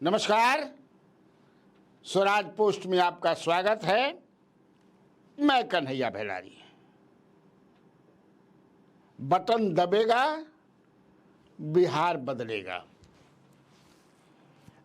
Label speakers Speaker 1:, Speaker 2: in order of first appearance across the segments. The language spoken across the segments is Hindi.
Speaker 1: नमस्कार, स्वराज पोस्ट में आपका स्वागत है। मैं कन्हैया भेलारी। बटन दबेगा, बिहार बदलेगा,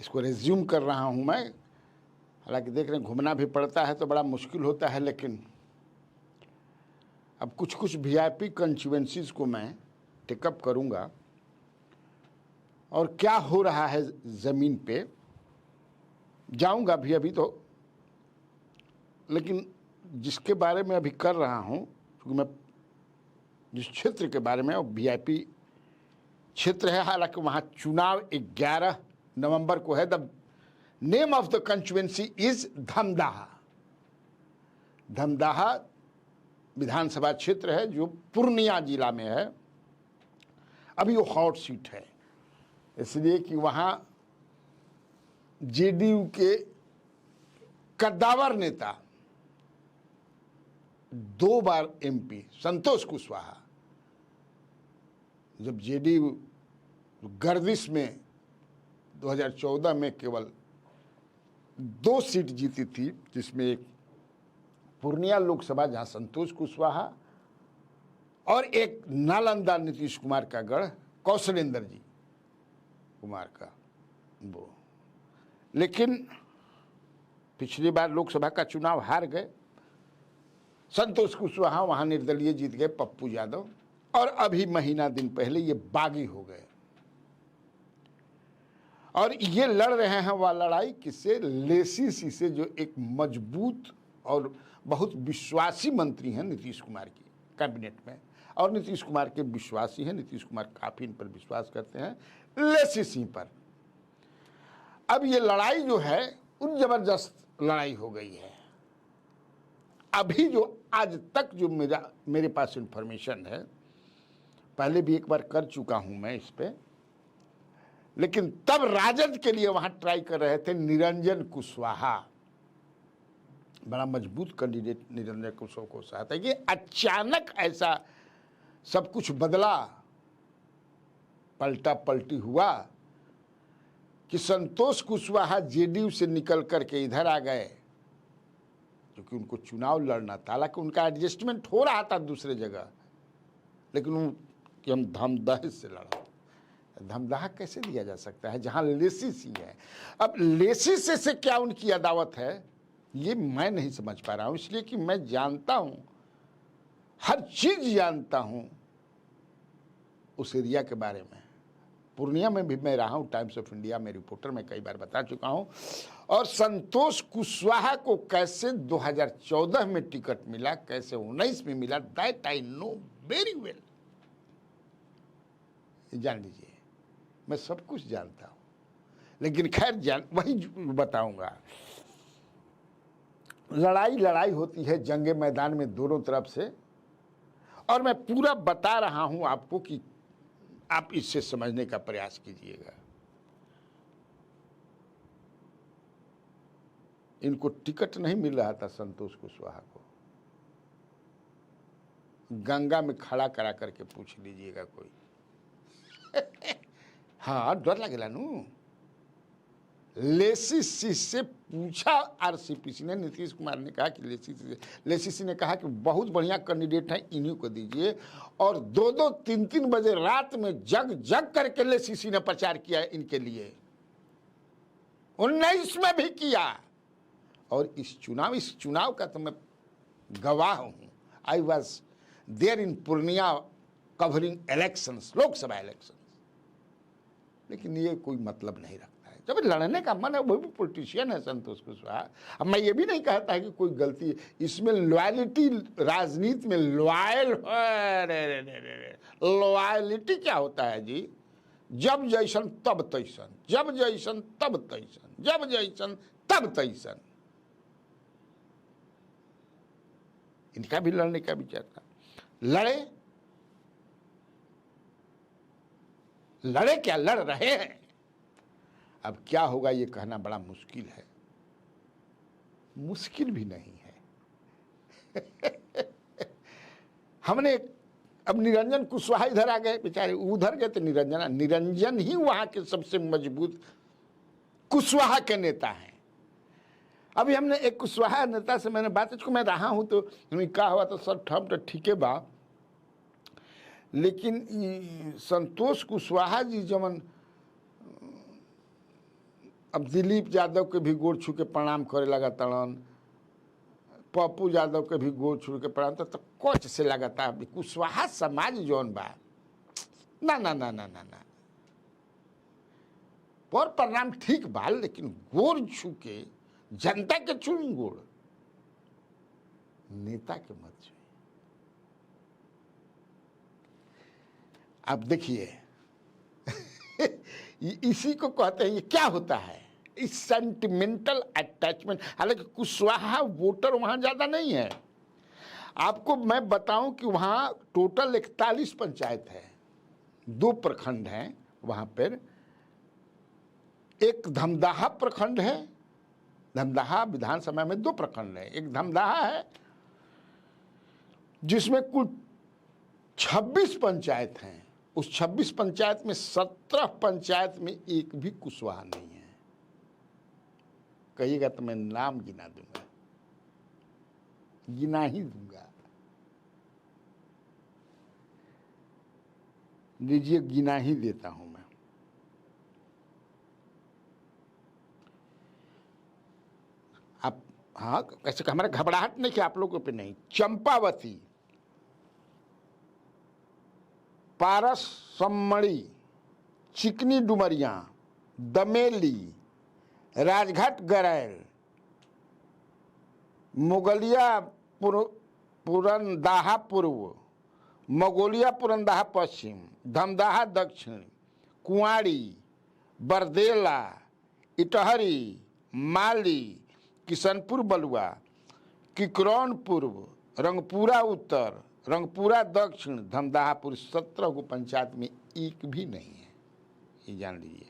Speaker 1: इसको रिज्यूम कर रहा हूं मैं। हालांकि देख रहे हैं घूमना भी पड़ता है तो बड़ा मुश्किल होता है, लेकिन अब कुछ कुछ वीआईपी कंस्टिट्यूएंसीज को मैं टेकअप करूंगा और क्या हो रहा है ज़मीन पे जाऊंगा भी अभी तो। लेकिन जिसके बारे में अभी कर रहा हूं, क्योंकि मैं जिस क्षेत्र के बारे में, वो वीआईपी क्षेत्र है। हालांकि वहां चुनाव 11 नवंबर को है। The name of the constituency is Dhamdaha. Dhamdaha विधानसभा क्षेत्र है जो पूर्णिया जिला में है। अभी वो हॉट सीट है, इसलिए कि वहाँ जेडीयू के कद्दावर नेता 2 बार एमपी संतोष कुशवाहा, जब जेडीयू गर्दिश में 2014 में केवल 2 सीट जीती थी, जिसमें एक पूर्णिया लोकसभा जहाँ संतोष कुशवाहा और एक नालंदा नीतीश कुमार का गढ़ कौशलेंद्र जी कुमार का वो। लेकिन पिछली बार लोकसभा का चुनाव हार गए संतोष कुशवाहा, वहां निर्दलीय जीत गए पप्पू यादव, और अभी महीना दिन पहले ये बागी हो गए। और ये लड़ रहे हैं वह लड़ाई किससे? लेसी से, जो एक मजबूत और बहुत विश्वासी मंत्री हैं नीतीश कुमार की कैबिनेट में, और नीतीश कुमार के विश्वासी हैं। नीतीश कुमार काफी इन पर विश्वास करते हैं, लेसी सिंह पर। अब ये लड़ाई जो है उन जबरदस्त लड़ाई हो गई है। अभी जो आज तक जो मेरे पास इंफॉर्मेशन है, पहले भी एक बार कर चुका हूं मैं इस पे, लेकिन तब राजद के लिए वहां ट्राई कर रहे थे निरंजन कुशवाहा। बड़ा मजबूत कैंडिडेट निरंजन कुशवाहा को साथ है कि अचानक ऐसा सब कुछ बदला, पलटा पलटी हुआ कि संतोष कुशवाहा जेडीयू से निकल करके इधर आ गए, क्योंकि उनको चुनाव लड़ना था। हालांकि उनका एडजस्टमेंट हो रहा था दूसरे जगह, लेकिन कि हम धमदाह से लड़ा। धमदाह कैसे दिया जा सकता है जहां लेसी सिंह है? अब लेसी से क्या उनकी अदावत है, ये मैं नहीं समझ पा रहा हूं। इसलिए कि मैं जानता हूं, हर चीज जानता हूं उस एरिया के बारे में। पूर्णिया में भी मैं रहा हूं, टाइम्स ऑफ इंडिया में रिपोर्टर में कई बार बता चुका हूं। और संतोष कुशवाहा को कैसे 2014 में टिकट मिला, कैसे 19 में मिला, that I know very well. जान लीजिए, मैं सब कुछ जानता हूं। लेकिन खैर वही बताऊंगा। लड़ाई होती है जंगे मैदान में दोनों तरफ से, और मैं पूरा बता रहा हूं आपको कि आप इससे समझने का प्रयास कीजिएगा। इनको टिकट नहीं मिल रहा था संतोष कुशवाहा को। गंगा में खड़ा करा करके पूछ लीजिएगा कोई। हाँ, डर लगेला नू। लेसी सिंह से पूछा आरसीपीसी ने, नीतीश कुमार ने कहा कि लेसी सिंह ने कहा कि बहुत बढ़िया कैंडिडेट है, इन्हीं को दीजिए। और 2-2, 3-3 बजे रात में जग करके लेसी सिंह ने प्रचार किया इनके लिए। 19 में भी किया। और इस चुनाव का तो मैं गवाह हूं। I was there in Purnia covering elections, Lok Sabha elections. लेकिन ये कोई मतलब नहीं रखता है। जब लड़ने का मन है, वो भी पॉलिटिशियन है संतोष कुशवाहा। अब मैं ये भी नहीं कहता है कि कोई गलती इसमें, लॉयलिटी राजनीति में लॉयलिटी क्या होता है जी? जब जैसन तब तैसन, जब जैसन तब तैसन, जब जैसन तब तैसन। इनका भी लड़ने का विचार था। लड़े क्या, लड़ रहे हैं। अब क्या होगा ये कहना बड़ा मुश्किल है। मुश्किल भी नहीं है। हमने अब निरंजन कुशवाहा इधर आ गए, बेचारे उधर गए तो निरंजन ही वहां के सबसे मजबूत कुशवाहा के नेता हैं। अभी हमने एक कुशवाहा नेता से मैंने बात को मैं रहा हूं तो कहा हुआ तो सर ठम तो ठीक है बा, लेकिन संतोष कुशवाहा जी जमन अब दिलीप यादव के भी गोड़ छू के प्रणाम करे लगा तड़न, पप्पू यादव के भी गोड़ छू के प्रणाम, तो कोच से लगाता कुशवाहा समाज जौन बा ना ना ना ना ना ना पर प्रणाम ठीक बा, लेकिन गोड़ छू के जनता के छुई गोड़, नेता के मत छुई। अब देखिए इसी को कहते हैं, ये क्या होता है, इस सेंटिमेंटल अटैचमेंट। हालांकि कुशवाहा वोटर वहां ज्यादा नहीं है। आपको मैं बताऊं कि वहां टोटल 41 पंचायत है, 2 प्रखंड हैं वहां पर। एक धमदाहा प्रखंड है, धमदाहा विधानसभा में 2 प्रखंड है। एक धमदाहा है जिसमें कुल 26 पंचायत हैं। उस 26 पंचायत में 17 पंचायत में एक भी कुशवाहा नहीं है। कहिएगा तो मैं नाम गिना दूंगा, गिना ही दूंगा। लीजिए गिना ही देता हूं मैं। आप हाँ कैसे हमारा घबराहट नहीं कि आप लोगों पे नहीं। चंपावती, पारस सम्मड़ी, चिकनी डुमरिया, दमेली, राजघाट गरैल, मुगलिया पुरंदाहा पूर्व, मगोलिया पुरंदाहा पश्चिम, धमदाहा दक्षिण, कुआड़ी, बरदेला, इटहरी, माली, किशनपुर बलुआ, किकरौन पूर्व, रंगपुरा उत्तर, रंगपुरा दक्षिण, धमदाहापुर, 17 को पंचायत में एक भी नहीं है, ये जान लीजिए।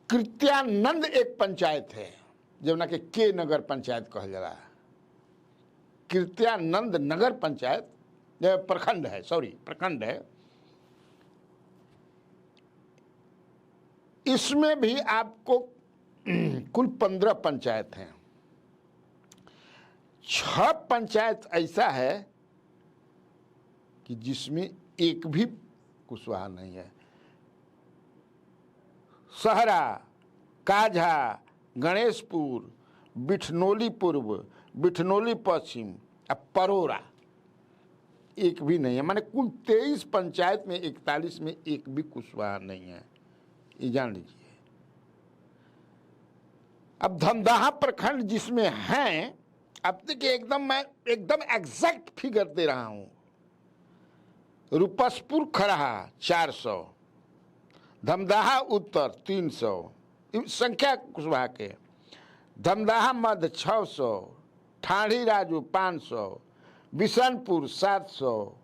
Speaker 1: कृत्यानंद एक पंचायत है जमुना के नगर पंचायत कहा जा रहा है। कृत्यानंद नगर पंचायत प्रखंड है, सॉरी प्रखंड है। इसमें भी आपको कुल 15 पंचायत हैं। 6 पंचायत ऐसा है कि जिसमें एक भी कुशवाहा नहीं है। सहरा, काझा, गणेशपुर, बिठनोली पूर्व, बिठनोली पश्चिम और परोरा एक भी नहीं है। माने कुल 23 पंचायत में 41 में एक भी कुशवाहा नहीं है, ये जान लीजिए। अब धमदाहा प्रखंड जिसमें हैं, अब देखिए एकदम मैं एकदम एग्जैक्ट फिगर दे रहा हूं। रूपसपुर खरहा 400, धमदाहा उत्तर 300 संख्या कुशवाहा के, धमदाहा मध्य 600, ठाणी राजू 500, बिशनपुर 700,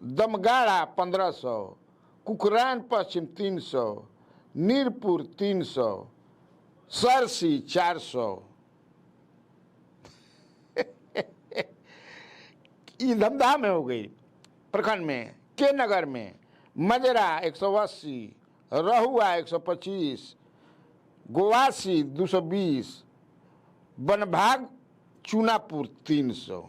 Speaker 1: दमगाड़ा 1500, कुकरान पश्चिम 300, नीरपुर 300, सरसी 400। ये धमदाहा में हो गई प्रखंड में। के नगर में मजरा 180, रहुआ 125, गोवासी 220, बनभाग चूनापुर 300।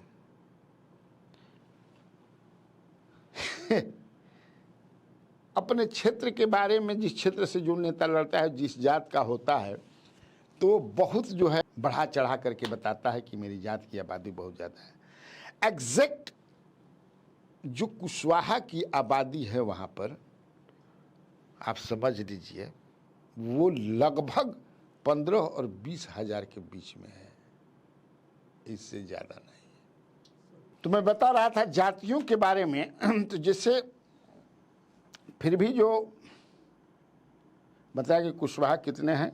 Speaker 1: अपने क्षेत्र के बारे में, जिस क्षेत्र से जो नेता लड़ता है, जिस जात का होता है, तो बहुत जो है बढ़ा चढ़ा करके बताता है कि मेरी जात की आबादी बहुत ज़्यादा है। एग्जैक्ट जो कुशवाहा की आबादी है वहाँ पर आप समझ लीजिए वो लगभग 15 और 20 हजार के बीच में है, इससे ज़्यादा नहीं है। तो मैं बता रहा था जातियों के बारे में। तो जैसे फिर भी जो बताया कि कुशवाहा कितने हैं,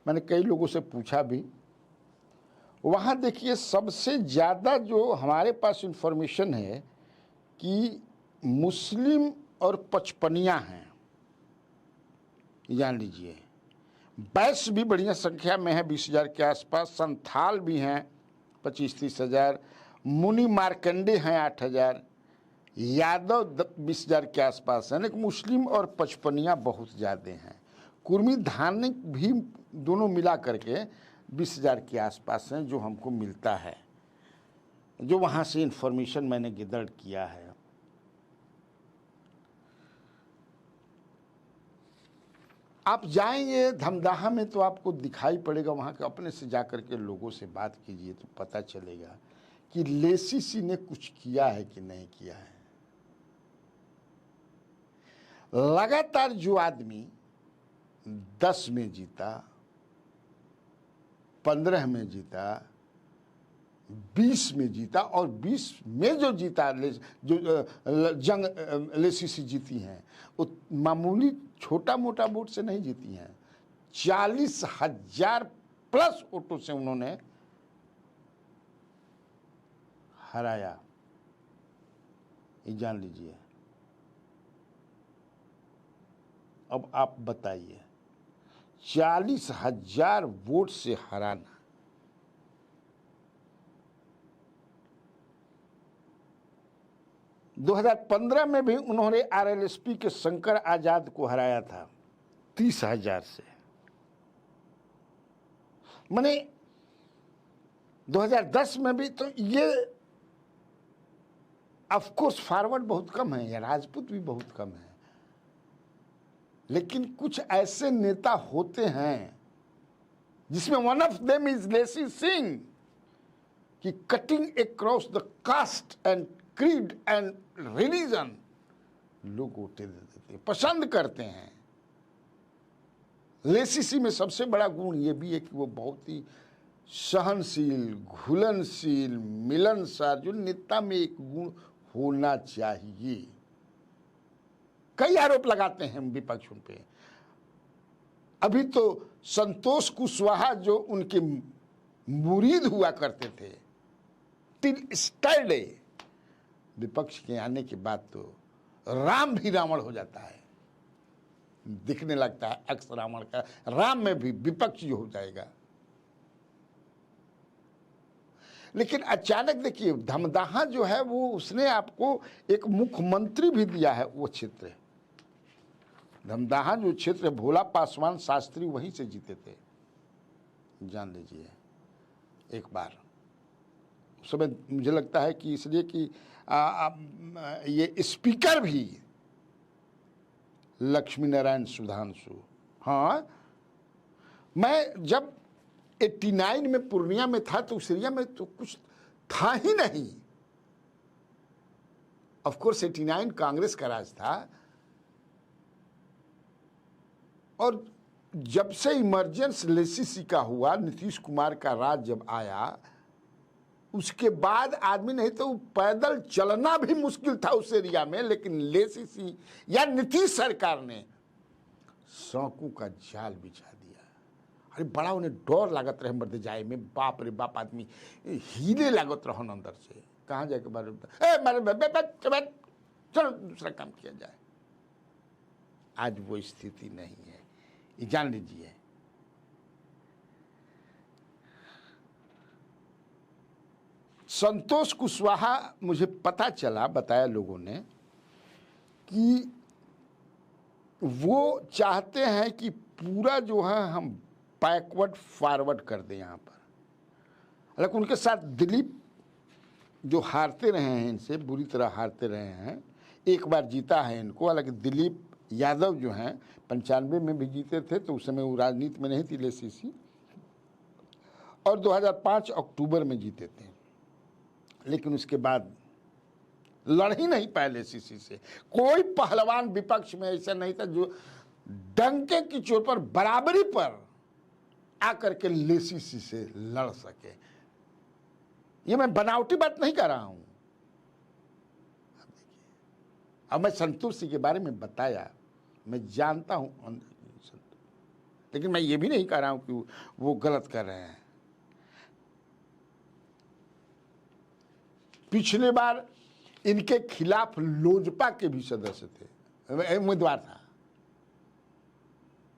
Speaker 1: मैंने कई लोगों से पूछा भी। वहाँ देखिए सबसे ज़्यादा जो हमारे पास इंफॉर्मेशन है कि मुस्लिम और पचपनिया हैं, जान लीजिए। बैस भी बढ़िया संख्या में है, 20,000 के आसपास। संथाल भी हैं 25-30 हज़ार, मुनि मार्कंडे हैं 8,000, यादव 20,000 के आसपास है, लेकिन मुस्लिम और पचपनिया बहुत ज़्यादा हैं। कुर्मी धार्मिक भी दोनों मिला करके 20,000 के आसपास हैं, जो हमको मिलता है, जो वहाँ से इन्फॉर्मेशन मैंने गैदर किया है। आप जाएंगे धमदाहा में तो आपको दिखाई पड़ेगा, वहाँ के अपने से जाकर के लोगों से बात कीजिए तो पता चलेगा कि लेसीसी ने कुछ किया है कि नहीं किया है। लगातार जो आदमी 10 में जीता, 15 में जीता, 20 में जीता, और 20 में जो जीता, जो जंग लेसीसी जीती हैं, वो मामूली छोटा मोटा वोट से नहीं जीती हैं। 40,000 प्लस वोटों से उन्होंने हराया, ये जान लीजिए। अब आप बताइए, 40,000 वोट से हराना, - 2015 में भी उन्होंने आरएलएसपी के शंकर आजाद को हराया था 30,000 से। माने 2010 में भी, तो ये ऑफकोर्स फॉरवर्ड बहुत कम है, या राजपूत भी बहुत कम है, लेकिन कुछ ऐसे नेता होते हैं जिसमें one of them is Lesi Singh, कि cutting across the caste and creed and religion लोग वोटे दे देते हैं, पसंद करते हैं। लेसीसी में सबसे बड़ा गुण ये भी है कि वो बहुत ही सहनशील, घुलनशील, मिलनसार, जो नेता में एक गुण होना चाहिए। कई आरोप लगाते हैं विपक्ष उन पे। अभी तो संतोष कुशवाहा जो उनके मुरीद हुआ करते थे, टिल स्टरडे, विपक्ष के आने के बाद तो राम भी रावण हो जाता है, दिखने लगता है अक्स रावण का, राम में भी विपक्ष हो जाएगा। लेकिन अचानक देखिए, धमदाहा जो है वो, उसने आपको एक मुख्यमंत्री भी दिया है। वो क्षेत्र, धमदाहा जो क्षेत्र, भोला पासवान शास्त्री वहीं से जीते थे, जान लीजिए एक बार। उस समय मुझे लगता है कि इसलिए कि ये स्पीकर भी लक्ष्मी नारायण सुधांशु, हाँ, मैं जब 89 में पूर्णिया में था तो उस एरिया में तो कुछ था ही नहीं। ऑफ कोर्स 89 कांग्रेस का राज था, और जब से इमरजेंस लेसीसी का हुआ, नीतीश कुमार का राज जब आया, उसके बाद आदमी नहीं तो पैदल चलना भी मुश्किल था उस एरिया में। लेकिन लेसीसी या नीतीश सरकार ने सौंकों का जाल बिछा दिया। अरे बड़ा उन्हें डर लागत रहे मर्द जाए में, बाप रे बाप, आदमी हिले लागत रहन अंदर से, कहाँ जाके चलो दूसरा काम किया जाए। आज वो स्थिति नहीं है, ये जान लीजिए। संतोष कुशवाहा, मुझे पता चला, बताया लोगों ने, कि वो चाहते हैं कि पूरा जो है हम बैकवर्ड फॉरवर्ड कर दें यहाँ पर। हालांकि उनके साथ दिलीप जो हारते रहे हैं, इनसे बुरी तरह हारते रहे हैं, एक बार जीता है इनको। हालांकि दिलीप यादव जो हैं 95 में भी जीते थे, तो उस समय वो राजनीति में नहीं थी लेसीसी, और 2005 अक्टूबर में जीते थे। लेकिन उसके बाद लड़ ही नहीं पाए लेसीसी से। कोई पहलवान विपक्ष में ऐसा नहीं था जो डंके की चोट पर, बराबरी पर आकर के लेसीसी से लड़ सके। ये मैं बनावटी बात नहीं कर रहा हूं। अब मैं संतोष सिंह के बारे में बताया, मैं जानता हूं, लेकिन मैं ये भी नहीं कह रहा हूं कि वो गलत कर रहे हैं। पिछले बार इनके खिलाफ लोजपा के भी सदस्य थे, उम्मीदवार था।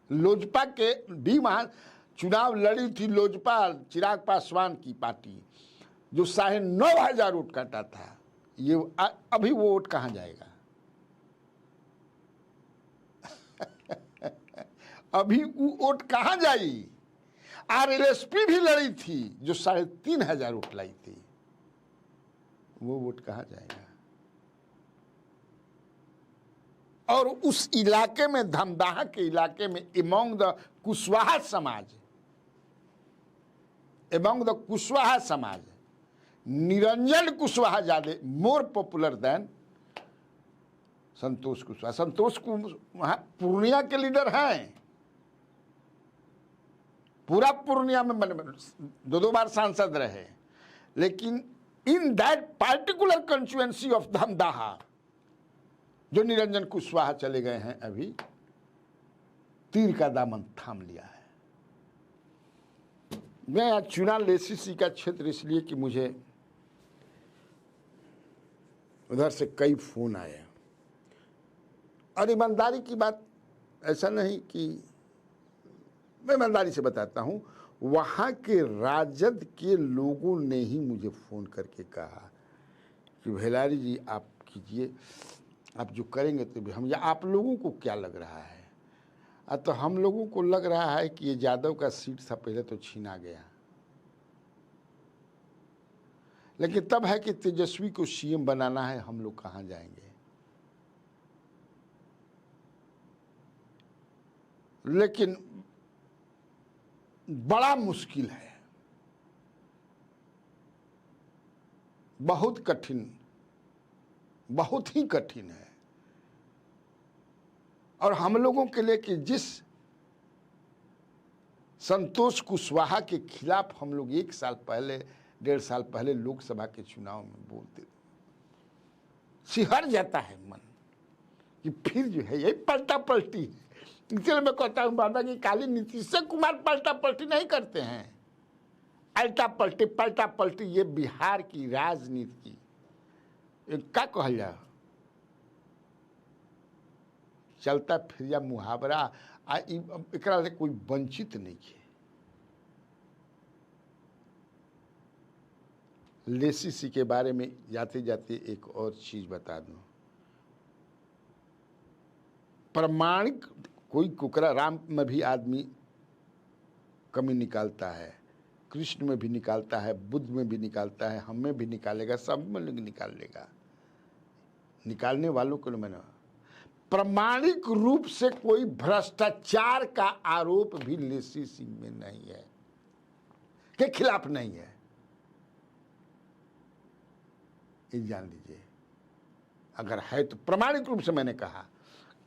Speaker 1: लोजपा के भी वहां चुनाव लड़ी थी, लोजपा चिराग पासवान की पार्टी, जो 9,500 वोट काटा था। ये अभी वो वोट कहाँ जाएगा? अभी वो वोट कहाँ जाई? आरएलएसपी भी लड़ी थी जो 3,500 वोट लाई थी, वो वोट कहाँ जाएगा? और उस इलाके में, धमदाहा के इलाके में, एमंग द कुशवाहा समाज, निरंजन कुशवाहा ज्यादा more popular then Santosh Kushwaha. Santosh Kushwaha Purnia के लीडर हैं, पूरा पूर्णिया में 2 बार सांसद रहे, लेकिन in that particular constituency of Dhamdaha जो निरंजन कुशवाहा चले गए हैं, अभी तीर का दामन थाम लिया है। मैं आज चुना लेसीसी का क्षेत्र इसलिए कि मुझे उधर से कई फोन आए, और ईमानदारी की बात, ऐसा नहीं कि मैं ईमानदारी से बताता हूं, वहां के राजद के लोगों ने ही मुझे फ़ोन करके कहा कि भेलारी जी आप कीजिए, आप जो करेंगे तो भी हम, या आप लोगों को क्या लग रहा है? तो हम लोगों को लग रहा है कि ये यादव का सीट था पहले तो छीना गया, लेकिन तब है कि तेजस्वी को सीएम बनाना है, हम लोग कहाँ जाएंगे? लेकिन बड़ा मुश्किल है, बहुत कठिन, बहुत ही कठिन है। और हम लोगों के लिए कि जिस संतोष कुशवाहा के खिलाफ हम लोग 1 साल पहले, 1.5 साल पहले लोकसभा के चुनाव में बोलते थे, सिहर जाता है मन कि फिर जो है यही पलटा पलटी है। इसलिए मैं कहता हूँ बाबा की काली नीतीश कुमार पलटा पलटी नहीं करते हैं, अल्टा पलटी ये बिहार की राजनीति की क्या कहल जाए, चलता फिर मुहावरा, एकरा से कोई वंचित नहीं है। लेसीसी के बारे में जाते जाते एक और चीज बता दूं, प्रमाणिक कोई कुकरा, राम में भी आदमी कमी निकालता है, कृष्ण में भी निकालता है, बुद्ध में भी निकालता है, हम में भी निकालेगा, सब में निकाल लेगा। निकालने वालों को मैंने, प्रमाणिक रूप से कोई भ्रष्टाचार का आरोप भी लेसीसी में नहीं है, के खिलाफ नहीं है, ये जान लीजिए। अगर है तो प्रमाणिक रूप से, मैंने कहा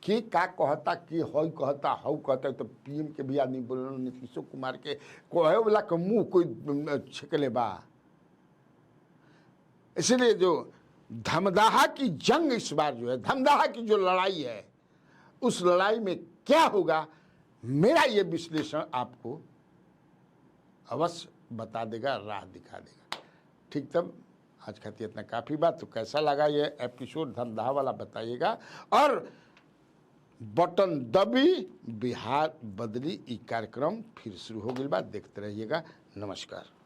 Speaker 1: कि का कहता कि हई कहता हऊ कहता, तो पीएम के भी आदमी बोल, नीतीश कुमार के कहे वाला के मुंह कोई छकले बा। इसलिए जो धमदाहा की जंग इस बार जो है, धमदाहा की जो लड़ाई है, उस लड़ाई में क्या होगा, मेरा ये विश्लेषण आपको अवश्य बता देगा, राह दिखा देगा। ठीक, तब आज खातिर इतना काफ़ी बात। तो कैसा लगा ये एपिसोड धमदाहा वाला बताइएगा, और बटन दबी बिहार बदली ई कार्यक्रम फिर शुरू हो गई बात, देखते रहिएगा। नमस्कार।